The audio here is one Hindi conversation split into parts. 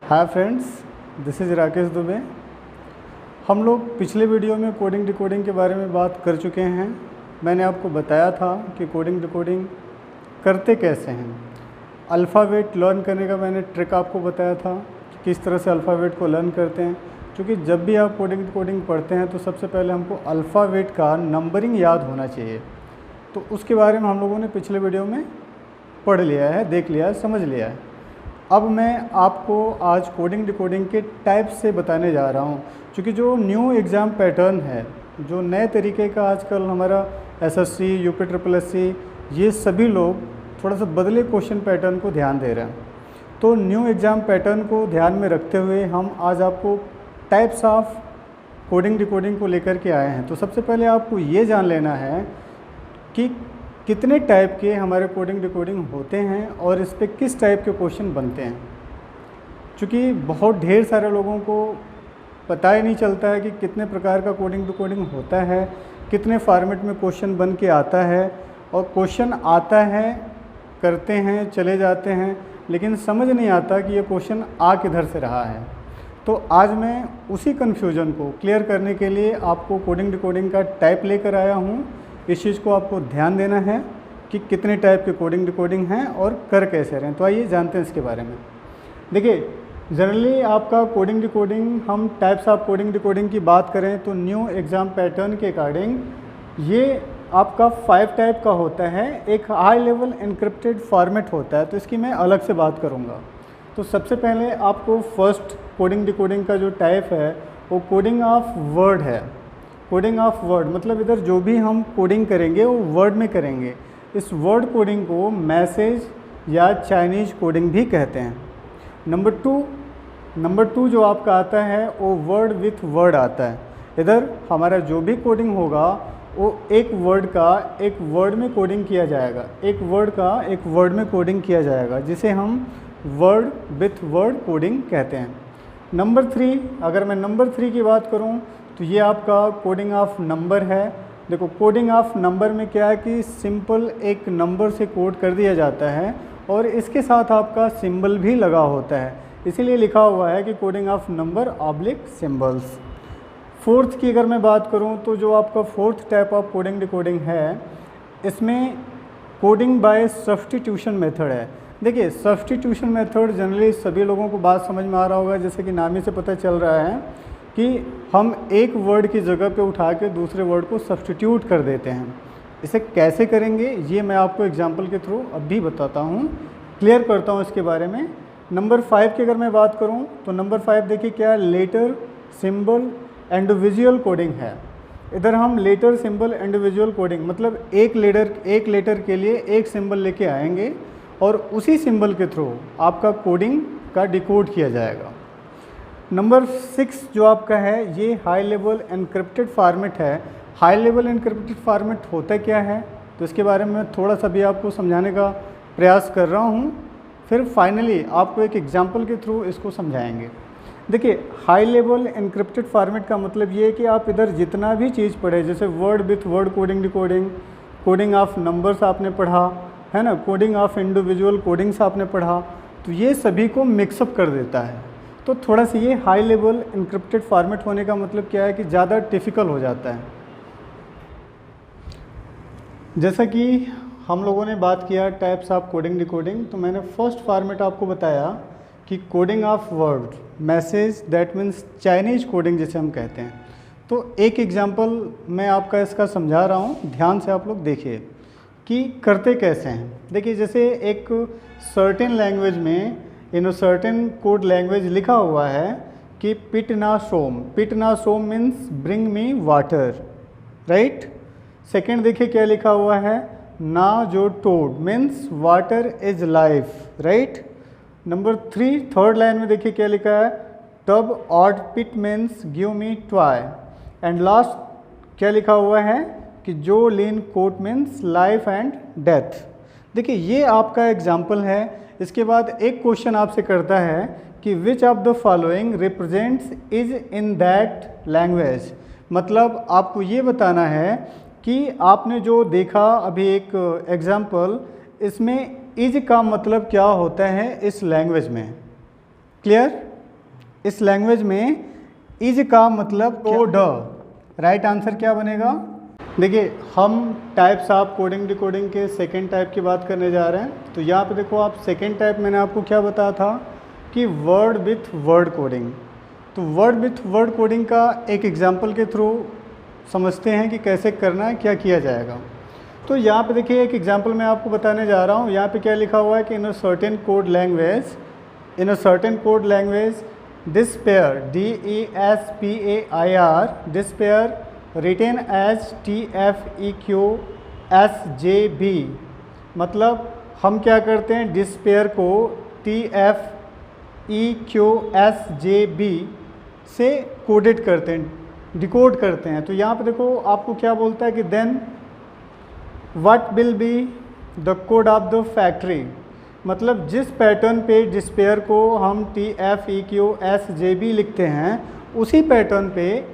Hi friends, this is Rakesh Dubey. हम लोग पिछले वीडियो में कोडिंग डिकोडिंग के बारे में बात कर चुके हैं। मैंने आपको बताया था कि कोडिंग डिकोडिंग करते कैसे हैं। अल्फ़ाबेट लर्न करने का मैंने ट्रिक आपको बताया था कि किस तरह से अल्फ़ाबेट को लर्न करते हैं, क्योंकि जब भी आप कोडिंग डिकोडिंग पढ़ते हैं तो सबसे पहले हमको अल्फ़ाबेट का नंबरिंग याद होना चाहिए। तो उसके बारे में हम लोगों ने पिछले वीडियो में पढ़ लिया है, देख लिया है, समझ लिया है। अब मैं आपको आज कोडिंग डिकोडिंग के टाइप से बताने जा रहा हूँ, क्योंकि जो न्यू एग्ज़ाम पैटर्न है, जो नए तरीके का आजकल हमारा एसएससी, यूपी ट्रिपल एससी, ये सभी लोग थोड़ा सा बदले क्वेश्चन पैटर्न को ध्यान दे रहे हैं। तो न्यू एग्ज़ाम पैटर्न को ध्यान में रखते हुए हम आज आपको टाइप्स ऑफ कोडिंग डिकोडिंग को लेकर के आए हैं। तो सबसे पहले आपको ये जान लेना है कि कितने टाइप के हमारे कोडिंग डिकोडिंग होते हैं और इस पर किस टाइप के क्वेश्चन बनते हैं। क्योंकि बहुत ढेर सारे लोगों को पता ही नहीं चलता है कि कितने प्रकार का कोडिंग डिकोडिंग होता है, कितने फॉर्मेट में क्वेश्चन बन के आता है, और क्वेश्चन आता है, करते हैं, चले जाते हैं, लेकिन समझ नहीं आता कि ये क्वेश्चन आ किधर से रहा है। तो आज मैं उसी कन्फ्यूज़न को क्लियर करने के लिए आपको कोडिंग डिकोडिंग का टाइप लेकर आया हूँ। इस चीज़ को आपको ध्यान देना है कि कितने टाइप के कोडिंग डिकोडिंग हैं और कर कैसे रहे हैं। तो आइए जानते हैं इसके बारे में। देखिए, जनरली आपका कोडिंग डिकोडिंग, हम टाइप्स ऑफ कोडिंग डिकोडिंग की बात करें तो न्यू एग्ज़ाम पैटर्न के अकॉर्डिंग ये आपका 5 टाइप का होता है। एक हाई लेवल एनक्रिप्टेड फॉर्मेट होता है, तो इसकी मैं अलग से बात करूँगा। तो सबसे पहले आपको फर्स्ट कोडिंग डिकोडिंग का जो टाइप है वो कोडिंग ऑफ वर्ड है। कोडिंग ऑफ वर्ड मतलब इधर जो भी हम कोडिंग करेंगे वो वर्ड में करेंगे। इस वर्ड कोडिंग को मैसेज या चाइनीज कोडिंग भी कहते हैं। नंबर टू जो आपका आता है वो वर्ड विथ वर्ड आता है। इधर हमारा जो भी कोडिंग होगा वो एक वर्ड का एक वर्ड में कोडिंग किया जाएगा, एक वर्ड का एक वर्ड में कोडिंग किया जाएगा, जिसे हम वर्ड विथ वर्ड कोडिंग कहते हैं। नंबर 3, अगर मैं नंबर 3 की बात करूं तो ये आपका कोडिंग ऑफ नंबर है। देखो, कोडिंग ऑफ नंबर में क्या है कि सिंपल एक नंबर से कोड कर दिया जाता है और इसके साथ आपका सिंबल भी लगा होता है, इसीलिए लिखा हुआ है कि coding of number oblique symbols. Fourth की अगर मैं बात करूं तो जो आपका fourth type of coding decoding है, इसमें कोडिंग बाय सब्स्टिट्यूशन मेथड है। देखिए, सब्स्टिट्यूशन मेथड जनरली सभी लोगों को बात समझ में आ रहा होगा, जैसे कि नाम ही से पता चल रहा है कि हम एक वर्ड की जगह पे उठा के दूसरे वर्ड को सब्स्टिट्यूट कर देते हैं। इसे कैसे करेंगे ये मैं आपको एग्जांपल के थ्रू अभी बताता हूँ, क्लियर करता हूँ इसके बारे में। नंबर 5 की अगर मैं बात करूँ तो नंबर 5 देखिए क्या है, letter, symbol and visual coding है। इधर हम letter, symbol and visual coding मतलब एक लेटर के लिए एक सिंबल लेके आएंगे और उसी सिंबल के थ्रू आपका कोडिंग का डिकोड किया जाएगा। नंबर 6 जो आपका है ये हाई लेवल एनक्रिप्टेड फॉर्मेट है। हाई लेवल एनक्रिप्टेड फॉर्मेट होता क्या है तो इसके बारे में थोड़ा सा भी आपको समझाने का प्रयास कर रहा हूँ, फिर फाइनली आपको एक एग्जांपल के थ्रू इसको समझाएंगे। देखिए, हाई लेवल एनक्रिप्टेड फॉर्मेट का मतलब ये है कि आप इधर जितना भी चीज़ पढ़े, जैसे word with word coding decoding, coding of numbers आपने पढ़ा है ना, कोडिंग ऑफ इंडिविजुअल कोडिंग्स आपने पढ़ा, तो ये सभी को मिक्सअप कर देता है। तो थोड़ा सा ये हाई लेवल एनक्रिप्टेड फॉर्मेट होने का मतलब क्या है कि ज़्यादा टिपिकल हो जाता है। जैसा कि हम लोगों ने बात किया टाइप्स ऑफ कोडिंग डिकोडिंग, तो मैंने फर्स्ट फॉर्मेट आपको बताया कि coding of word, message, that means Chinese coding जिसे हम कहते हैं। तो एक एग्जांपल मैं आपका इसका समझा रहा हूँ, ध्यान से आप लोग देखिए कि करते कैसे हैं। देखिए, जैसे एक सर्टेन लैंग्वेज में इन सर्टेन कोड लैंग्वेज लिखा हुआ है कि पिट ना सोम means bring me water, right. Second देखिए क्या लिखा हुआ है, ना जो टोड means water is life, right. Number 3 third line में देखिए क्या लिखा है, टब ऑड पिट means give me toy. And last क्या लिखा हुआ है कि जो लीन कोट मीन्स लाइफ एंड डेथ। देखिए, ये आपका एग्जाम्पल है। इसके बाद एक क्वेश्चन आपसे करता है कि which of the following represents is in that language. मतलब आपको ये बताना है कि आपने जो देखा अभी एक एग्जाम्पल, इसमें इज का मतलब क्या होता है इस लैंग्वेज में। क्लियर? इस लैंग्वेज में इज का मतलब कोड। राइट आंसर क्या बनेगा? देखिए हम टाइप्स ऑफ कोडिंग डिकोडिंग के सेकेंड टाइप की बात करने जा रहे हैं। तो यहाँ पे देखो आप सेकेंड टाइप मैंने आपको क्या बताया था कि वर्ड विथ वर्ड कोडिंग। तो वर्ड विथ वर्ड कोडिंग का एक एग्जांपल के थ्रू समझते हैं कि कैसे करना है, क्या किया जाएगा। तो यहाँ पे देखिए एक एग्जांपल मैं आपको बताने जा रहा हूँ। यहाँ पे क्या लिखा हुआ है कि in a certain code language despair DESPAIR despair written as TFEQSJB। मतलब हम क्या करते हैं, दिस पेयर को TFEQSJB से कोडेड करते हैं, डिकोड करते हैं। तो यहाँ पे देखो आपको क्या बोलता है कि then what will be the code of the factory. मतलब जिस पैटर्न पे जिस पेयर को हम TFEQSJB लिखते हैं उसी पैटर्न पे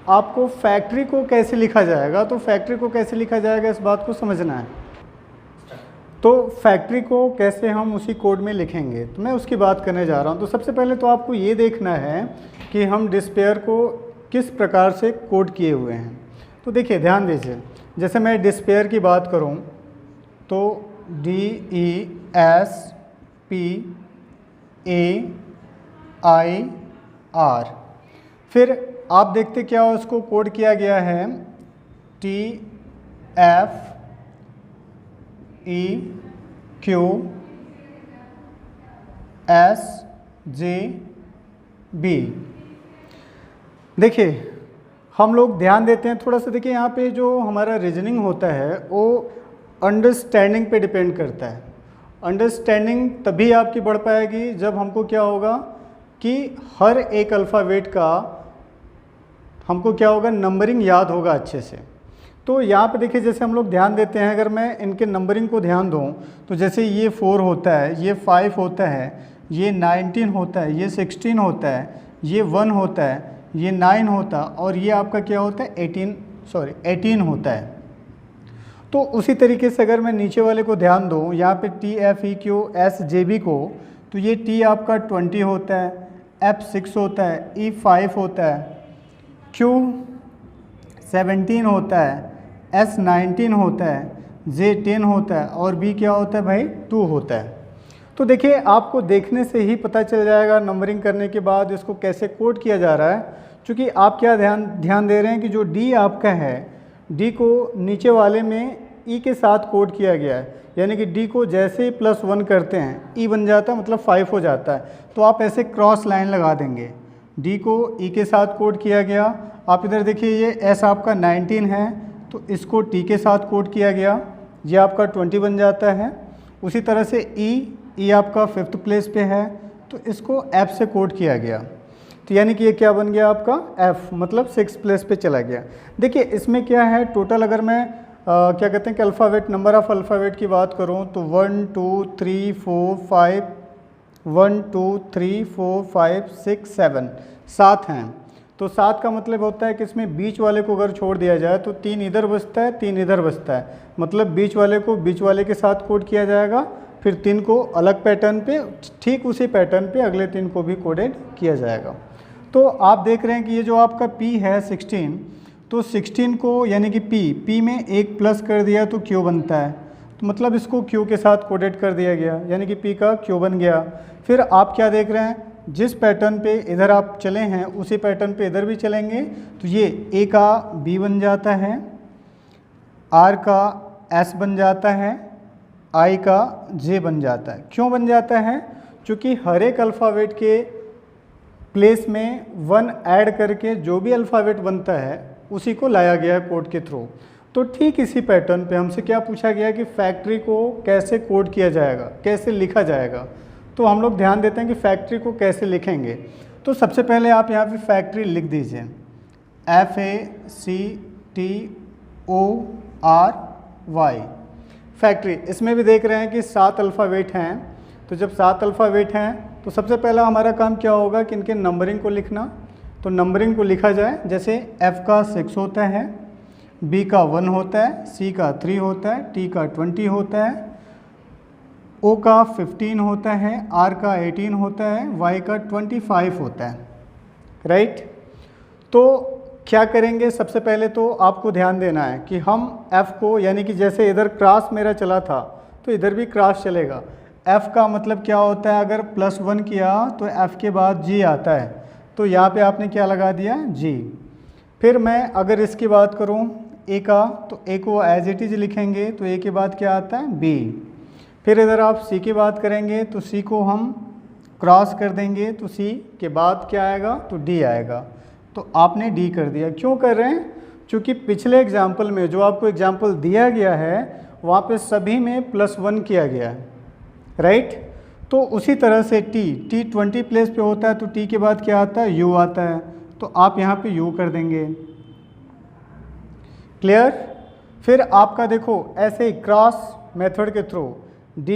आपको फैक्ट्री को कैसे लिखा जाएगा। तो फैक्ट्री को कैसे लिखा जाएगा इस बात को समझना है। तो फैक्ट्री को कैसे हम उसी कोड में लिखेंगे तो मैं उसकी बात करने जा रहा हूँ। तो सबसे पहले तो आपको ये देखना है कि हम डिस्पेयर को किस प्रकार से कोड किए हुए हैं। तो देखिए ध्यान दीजिए, जैसे मैं डिस्पेयर की बात करूँ तो DESPAIR, फिर आप देखते क्या हो, उसको कोड किया गया है TFEQSJB। देखिए हम लोग ध्यान देते हैं थोड़ा सा। देखिए यहाँ पे जो हमारा रीजनिंग होता है वो अंडरस्टैंडिंग पे डिपेंड करता है। अंडरस्टैंडिंग तभी आपकी बढ़ पाएगी जब हमको क्या होगा कि हर एक अल्फ़ाबेट का हमको क्या होगा, नंबरिंग याद होगा अच्छे से। तो यहाँ पे देखिए जैसे हम लोग ध्यान देते हैं, अगर मैं इनके नंबरिंग को ध्यान दूँ तो जैसे ये 4 होता है, ये 5 होता है, ये 19 होता है, ये 16 होता है, ये 1 होता है, ये 9 होता है और ये आपका क्या होता है 18 होता है। तो उसी तरीके से अगर मैं नीचे वाले को ध्यान दूँ, यहाँ पे TFEQSJB को, तो ये T आपका 20 होता है, F 6 होता है, E 5 होता है, Q 17 होता है, S 19 होता है, J 10 होता है और B क्या होता है भाई 2 होता है। तो देखिए आपको देखने से ही पता चल जाएगा नंबरिंग करने के बाद इसको कैसे कोड किया जा रहा है। क्योंकि आप क्या ध्यान दे रहे हैं कि जो D आपका है, D को नीचे वाले में E के साथ कोड किया गया है, यानी कि D को जैसे ही +1 करते हैं E बन जाता है, मतलब 5 हो जाता है। तो आप ऐसे क्रॉस लाइन लगा देंगे, D को E के साथ कोड किया गया। आप इधर देखिए ये S आपका 19 है तो इसको T के साथ कोड किया गया, ये आपका 20 बन जाता है। उसी तरह से E आपका 5th प्लेस पे है तो इसको F से कोड किया गया। तो यानी कि ये क्या बन गया आपका F, मतलब 6th प्लेस पे चला गया। देखिए इसमें क्या है टोटल, अगर मैं क्या कहते हैं कि अल्फ़ाबेट, नंबर ऑफ़ अल्फ़ाबेट की बात करूँ तो 1 2 3 4 5 1 2 3 4 5 6 7 7 हैं। तो 7 का मतलब होता है कि इसमें बीच वाले को अगर छोड़ दिया जाए तो 3 इधर बचता है, 3 इधर बचता है। मतलब बीच वाले को बीच वाले के साथ कोड किया जाएगा, फिर 3 को अलग पैटर्न पे, ठीक उसी पैटर्न पे अगले 3 को भी कोडेड किया जाएगा। तो आप देख रहे हैं कि ये जो आपका P है 16, तो 16 को यानी कि P में एक प्लस कर दिया तो Q बनता है। तो मतलब इसको Q के साथ कोडेड कर दिया गया, यानी कि P का Q बन गया। फिर आप क्या देख रहे हैं, जिस पैटर्न पे इधर आप चले हैं उसी पैटर्न पे इधर भी चलेंगे। तो ये A का B बन जाता है, R का S बन जाता है, I का J बन जाता है। क्यों बन जाता है? क्योंकि हर एक अल्फ़ाबेट के प्लेस में 1 ऐड करके जो भी अल्फ़ाबेट बनता है उसी को लाया गया है कोड के थ्रू। तो ठीक इसी पैटर्न पे हमसे क्या पूछा गया कि फैक्ट्री को कैसे कोड किया जाएगा, कैसे लिखा जाएगा। तो हम लोग ध्यान देते हैं कि फैक्ट्री को कैसे लिखेंगे। तो सबसे पहले आप यहाँ पे फैक्ट्री लिख दीजिए, FACTORY फैक्ट्री। इसमें भी देख रहे हैं कि 7 अल्फ़ाबेट हैं। तो जब 7 अल्फ़ाबेट हैं तो सबसे पहला हमारा काम क्या होगा कि इनके नंबरिंग को लिखना। तो नंबरिंग को लिखा जाए, जैसे F का 6 होता है, B का 1 होता है, C का 3 होता है, T का 20 होता है, O का 15 होता है, R का 18 होता है, Y का 25 होता है। राइट। तो क्या करेंगे, सबसे पहले तो आपको ध्यान देना है कि हम f को, यानी कि जैसे इधर क्रॉस मेरा चला था तो इधर भी क्रॉस चलेगा। f का मतलब क्या होता है, अगर +1 किया तो f के बाद g आता है, तो यहाँ पे आपने क्या लगा दिया, g। फिर मैं अगर इसकी बात करूँ a का, तो a को एज इट इज लिखेंगे, तो a के बाद क्या आता है, b। फिर इधर आप c की बात करेंगे तो c को हम क्रॉस कर देंगे, तो c के बाद क्या आएगा, तो d आएगा। तो आपने d कर दिया। क्यों कर रहे हैं, क्योंकि पिछले एग्जाम्पल में जो आपको एग्जाम्पल दिया गया है वहाँ पे सभी में +1 किया गया है, राइट। तो उसी तरह से t 20 प्लेस पे होता है, तो t के बाद क्या आता है, u आता है, तो आप यहाँ पे u कर देंगे। क्लियर। फिर आपका देखो ऐसे ही क्रॉस मेथड के थ्रू d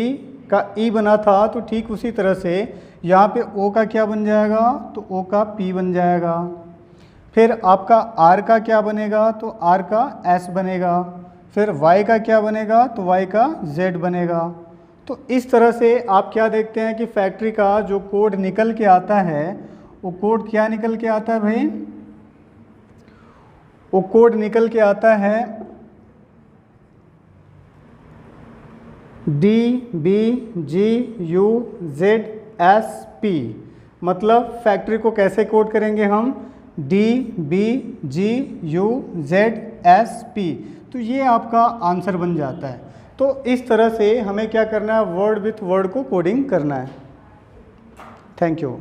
का e बना था, तो ठीक उसी तरह से यहाँ पे o का क्या बन जाएगा, तो o का p बन जाएगा। फिर आपका r का क्या बनेगा, तो r का s बनेगा। फिर y का क्या बनेगा, तो y का z बनेगा। तो इस तरह से आप क्या देखते हैं कि फैक्ट्री का जो कोड निकल के आता है, वो कोड क्या निकल के आता है भाई, वो कोड निकल के आता है DBGUZSP। मतलब फैक्ट्री को कैसे कोड करेंगे हम, DBGUZSP। तो ये आपका आंसर बन जाता है। तो इस तरह से हमें क्या करना है, वर्ड विथ वर्ड को कोडिंग करना है। Thank you.